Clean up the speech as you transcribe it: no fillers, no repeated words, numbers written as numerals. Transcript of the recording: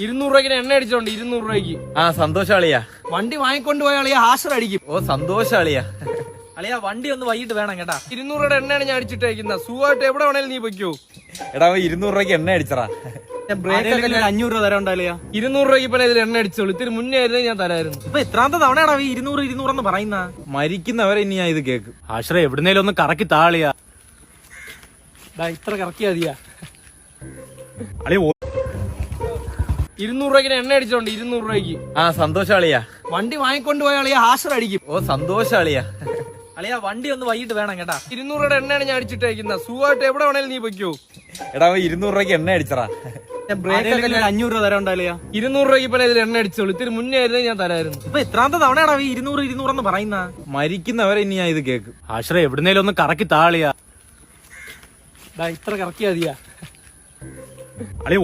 200 രൂപയ്ക്ക് എണ്ണ അടിച്ചോണ്ട് 200 രൂപയ്ക്ക്. ആ സന്തോഷം അളിയാ. വണ്ടി വാങ്ങിക്കൊണ്ട് പോയ അളിയ ഹാഷർ അടിക്കും. ഓ സന്തോഷം അളിയാ. അളിയാ വണ്ടി ഒന്ന് വൈകിട്ട് വേണം കേട്ടാ. 200 രൂപയുടെ എണ്ണയാണ് ഞാൻ അടിച്ചിട്ടേക്കുന്നത്. സുഖമായിട്ട് എവിടെ വേണേലും നീ പൊയ്ക്കോ. എടാ 200 രൂപയ്ക്ക് എണ്ണ അടിച്ചറാ. ബ്രേക്ക് 500 രൂപ തരാൻ ഉണ്ടാവില്ല. 200 രൂപയ്ക്ക് ഇപ്പൊ ഇതിൽ എണ്ണ അടിച്ചോളൂ. ഇത്തിരി മുന്നേ ആയിരുന്നു ഞാൻ തരായിരുന്നു. ഇപ്പൊ എത്രാമത്തെ തവണയാടാ 200 എന്ന് പറയുന്ന? മരിക്കുന്നവരെ ഇനി ഞാൻ ഇത് കേക്കും. ആശ്ര എവിടുന്നേലും ഒന്ന് കറക്കി താളിയാ. ഇത്ര കറക്കിയാ മതിയാ. അളി 200 രൂപയ്ക്ക് എണ്ണ അടിച്ചോണ്ട് 200 രൂപയ്ക്ക്. ആ സന്തോഷം അളിയാ. വണ്ടി വാങ്ങിക്കൊണ്ട് പോയ അളിയ ഹാഷർ അടിക്കും. ഓ സന്തോഷം അളിയാ. അളിയാ വണ്ടി ഒന്ന് വൈകിട്ട് വേണം കേട്ടാ. 200 രൂപയുടെ എണ്ണയാണ് ഞാൻ അടിച്ചിട്ടേക്കുന്നത്. സുഖമായിട്ട് എവിടെ വേണേലും നീ പൊയ്ക്കോ. എടാ 200 രൂപയ്ക്ക് എണ്ണ അടിച്ചറാ. ബ്രേക്ക് 500 രൂപ തരാൻ ഉണ്ടാവില്ല. 200 രൂപയ്ക്ക് ഇപ്പൊ ഇതിൽ എണ്ണ അടിച്ചോളൂ. ഇത്തിരി മുന്നേ ആയിരുന്നു ഞാൻ തരായിരുന്നു. ഇപ്പൊ എത്രാമത്തെ തവണയാടാ 200 എന്ന് പറയുന്ന? മരിക്കുന്നവരെ ഇനി ഞാൻ ഇത് കേക്കും. ആശ്ര എവിടുന്നേലും ഒന്ന് കറക്കി താളിയാ. ഇത്ര കറക്കിയാ മതിയാ. അളി